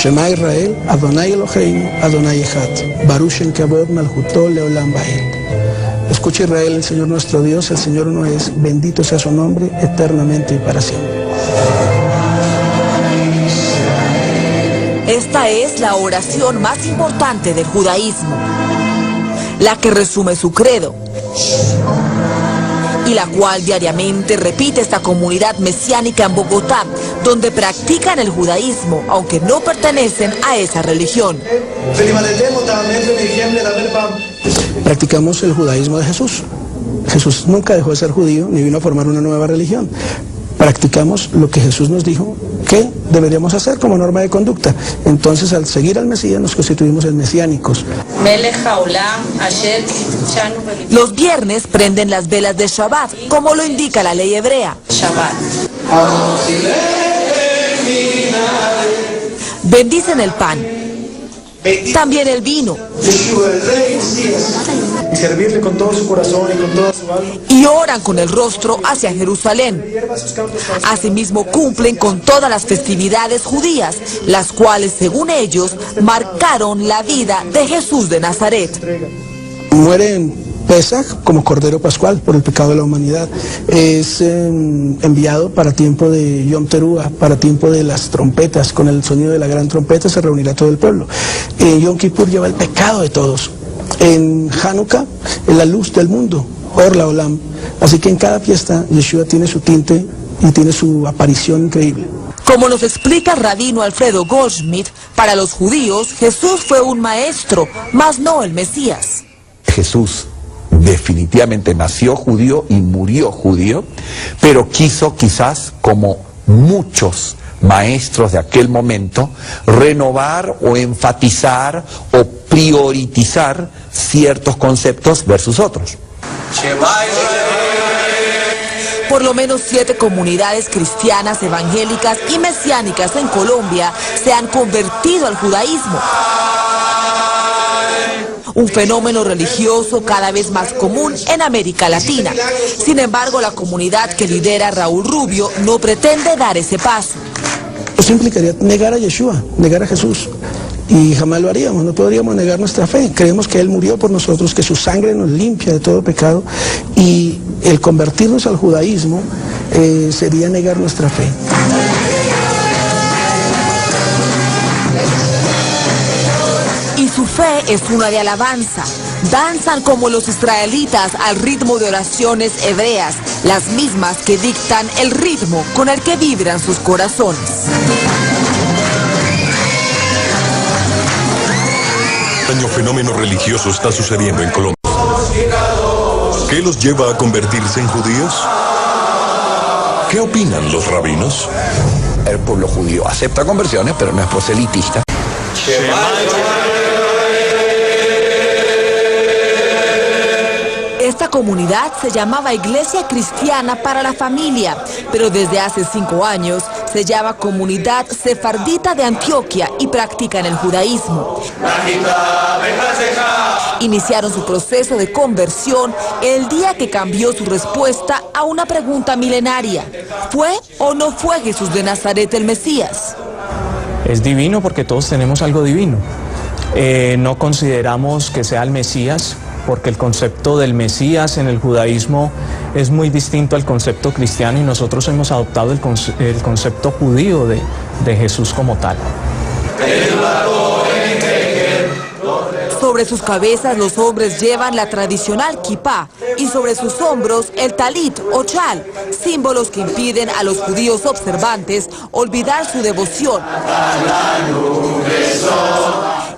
Shema Israel, Adonai Eloheinu, Adonai Echad, Baruch Shem Kavod Malchuto Leolam Vaed. Escucha Israel, el Señor nuestro Dios, el Señor uno es, bendito sea su nombre, eternamente y para siempre. Esta es la oración más importante del judaísmo, la que resume su credo, y la cual diariamente repite esta comunidad mesiánica en Bogotá, donde practican el judaísmo, aunque no pertenecen a esa religión. Practicamos el judaísmo de Jesús. Jesús nunca dejó de ser judío, ni vino a formar una nueva religión. Practicamos lo que Jesús nos dijo que deberíamos hacer como norma de conducta. Entonces, al seguir al Mesías, nos constituimos en mesiánicos. Los viernes prenden las velas de Shabbat, como lo indica la ley hebrea. Bendicen el pan, también el vino, y servirle con todo su corazón y con toda su alma. y oran con el rostro hacia Jerusalén. Asimismo cumplen con todas las festividades judías, las cuales, según ellos, marcaron la vida de Jesús de Nazaret. Muere en Pesaj como Cordero Pascual por el pecado de la humanidad. Es enviado para tiempo de Yom Teruah, para tiempo de las trompetas. Con el sonido de la gran trompeta se reunirá todo el pueblo. En Yom Kippur lleva el pecado de todos. En Hanukkah, en la luz del mundo, Or la Olam. Así que en cada fiesta Yeshua tiene su tinte y tiene su aparición increíble. Como nos explica el rabino Alfredo Goldschmidt, para los judíos Jesús fue un maestro, mas no el Mesías. Jesús definitivamente nació judío y murió judío, pero quiso quizás, como muchos maestros de aquel momento, renovar o enfatizar o priorizar ciertos conceptos versus otros. Por lo menos 7 comunidades cristianas, evangélicas y mesiánicas en Colombia se han convertido al judaísmo. Un fenómeno religioso cada vez más común en América Latina. Sin embargo, la comunidad que lidera Raúl Rubio no pretende dar ese paso. Eso implicaría negar a Yeshua, negar a Jesús. Y jamás lo haríamos, no podríamos negar nuestra fe. Creemos que Él murió por nosotros, que su sangre nos limpia de todo pecado. Y el convertirnos al judaísmo sería negar nuestra fe. Y su fe es una de alabanza. Danzan como los israelitas al ritmo de oraciones hebreas, las mismas que dictan el ritmo con el que vibran sus corazones. Un extraño fenómeno religioso está sucediendo en Colombia. ¿Qué los lleva a convertirse en judíos? ¿Qué opinan los rabinos? El pueblo judío acepta conversiones, pero no es proselitista. Esta comunidad se llamaba Iglesia Cristiana para la Familia, pero desde hace 5 años se llama Comunidad Sefardita de Antioquia y practican el judaísmo. Iniciaron su proceso de conversión el día que cambió su respuesta a una pregunta milenaria: ¿fue o no fue Jesús de Nazaret el Mesías? Es divino porque todos tenemos algo divino. No consideramos que sea el Mesías, porque el concepto del Mesías en el judaísmo es muy distinto al concepto cristiano y nosotros hemos adoptado el concepto judío de Jesús como tal. Sobre sus cabezas los hombres llevan la tradicional kipá y sobre sus hombros el talit o chal, símbolos que impiden a los judíos observantes olvidar su devoción.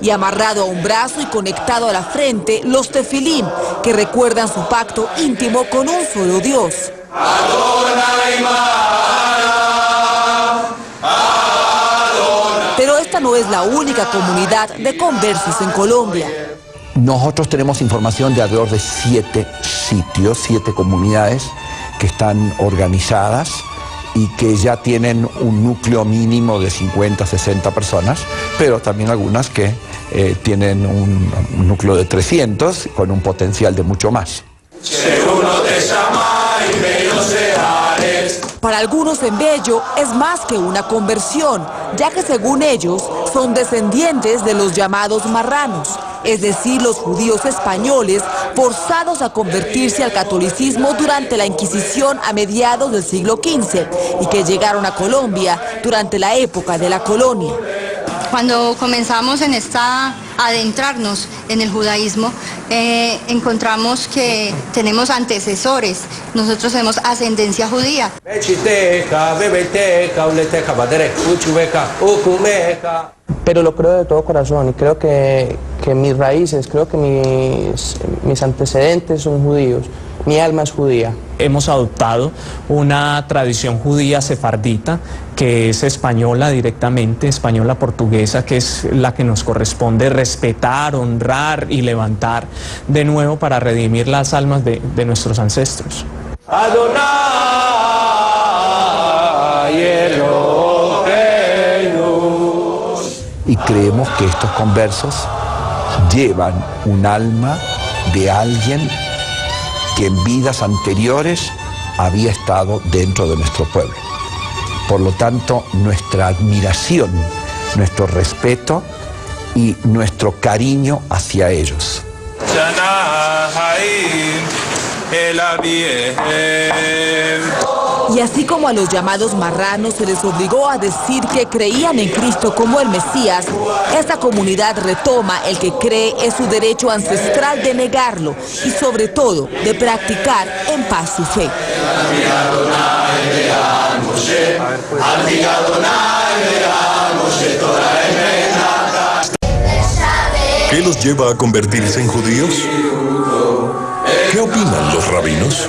Y amarrado a un brazo y conectado a la frente, los tefilim, que recuerdan su pacto íntimo con un solo Dios. Pero esta no es la única comunidad de conversos en Colombia. Nosotros tenemos información de alrededor de 7 sitios, 7 comunidades que están organizadas y que ya tienen un núcleo mínimo de 50, 60 personas, pero también algunas que tienen un núcleo de 300 con un potencial de mucho más. Para algunos en Bello es más que una conversión, ya que según ellos son descendientes de los llamados marranos, es decir, los judíos españoles forzados a convertirse al catolicismo durante la Inquisición a mediados del siglo XV y que llegaron a Colombia durante la época de la colonia. Cuando comenzamos a adentrarnos en el judaísmo, encontramos que tenemos antecesores, nosotros tenemos ascendencia judía. Pero lo creo de todo corazón y creo que mis raíces, creo que mis antecedentes son judíos, mi alma es judía. Hemos adoptado una tradición judía sefardita que es española directamente, española portuguesa, que es la que nos corresponde respetar, honrar y levantar de nuevo para redimir las almas de nuestros ancestros. Y creemos que estos conversos llevan un alma de alguien que en vidas anteriores había estado dentro de nuestro pueblo. Por lo tanto, nuestra admiración, nuestro respeto y nuestro cariño hacia ellos. Y así como a los llamados marranos se les obligó a decir que creían en Cristo como el Mesías, esta comunidad retoma el que cree es su derecho ancestral de negarlo y sobre todo de practicar en paz su fe. ¿Qué los lleva a convertirse en judíos? ¿Qué opinan los rabinos?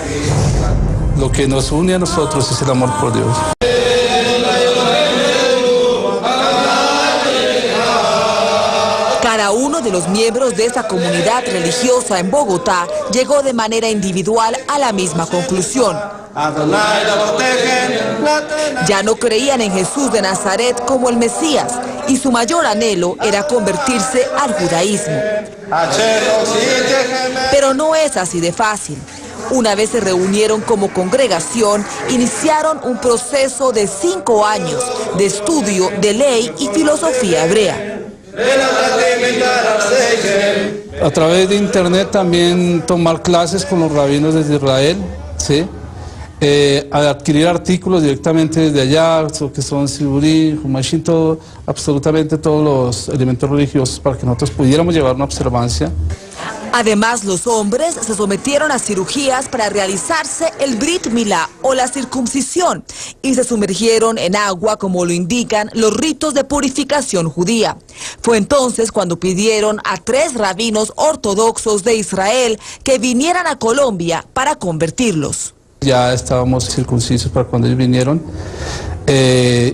Lo que nos une a nosotros es el amor por Dios. Cada uno de los miembros de esta comunidad religiosa en Bogotá llegó de manera individual a la misma conclusión. Ya no creían en Jesús de Nazaret como el Mesías y su mayor anhelo era convertirse al judaísmo. Pero no es así de fácil. Una vez se reunieron como congregación, iniciaron un proceso de 5 años de estudio de ley y filosofía hebrea. A través de internet también tomar clases con los rabinos desde Israel, ¿sí? Adquirir artículos directamente desde allá, que son Siburí, Humashim, absolutamente todos los elementos religiosos para que nosotros pudiéramos llevar una observancia. Además, los hombres se sometieron a cirugías para realizarse el Brit Milá o la circuncisión y se sumergieron en agua como lo indican los ritos de purificación judía. Fue entonces cuando pidieron a 3 rabinos ortodoxos de Israel que vinieran a Colombia para convertirlos. Ya estábamos circuncisos para cuando ellos vinieron,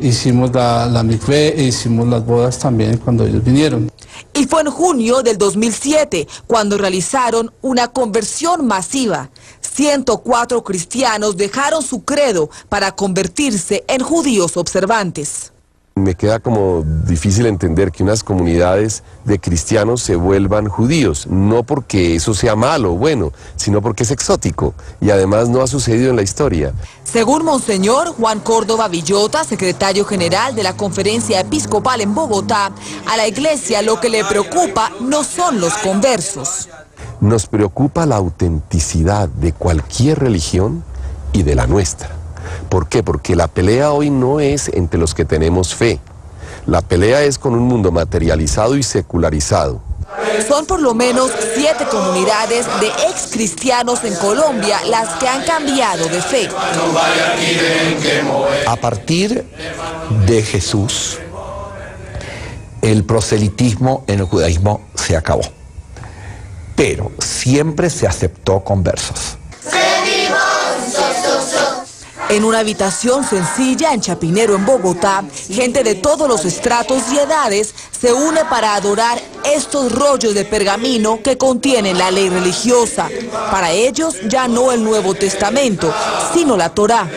hicimos la mikvé e hicimos las bodas también cuando ellos vinieron. Y fue en junio del 2007 cuando realizaron una conversión masiva. 104 cristianos dejaron su credo para convertirse en judíos observantes. Me queda como difícil entender que unas comunidades de cristianos se vuelvan judíos, no porque eso sea malo o bueno, sino porque es exótico y además no ha sucedido en la historia. Según Monseñor Juan Córdoba Villota, secretario general de la Conferencia Episcopal en Bogotá, a la Iglesia lo que le preocupa no son los conversos. Nos preocupa la autenticidad de cualquier religión y de la nuestra. ¿Por qué? Porque la pelea hoy no es entre los que tenemos fe. La pelea es con un mundo materializado y secularizado. Son por lo menos 7 comunidades de ex cristianos en Colombia las que han cambiado de fe. A partir de Jesús, el proselitismo en el judaísmo se acabó, pero siempre se aceptó conversos. En una habitación sencilla en Chapinero, en Bogotá, gente de todos los estratos y edades se une para adorar estos rollos de pergamino que contienen la ley religiosa. Para ellos ya no el Nuevo Testamento, sino la Torá.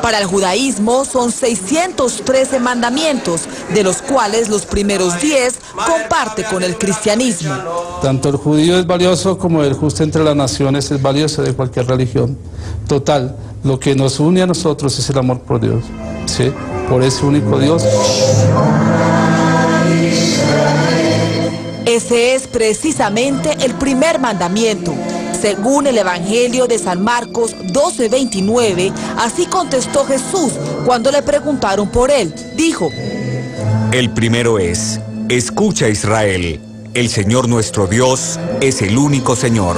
Para el judaísmo son 613 mandamientos, de los cuales los primeros 10 comparte con el cristianismo. Tanto el judío es valioso como el justo entre las naciones es valioso de cualquier religión. Total, Lo que nos une a nosotros es el amor por Dios, ¿sí? Por ese único Dios. Ese es precisamente el primer mandamiento. Según el Evangelio de San Marcos 12:29, así contestó Jesús cuando le preguntaron por él. Dijo: el primero es: escucha, Israel, el Señor nuestro Dios es el único Señor.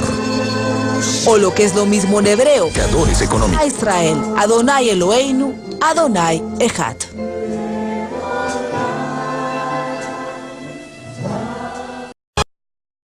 O lo que es lo mismo en hebreo: Creadores económicos. a Israel, Adonai Eloheinu, Adonai Echad.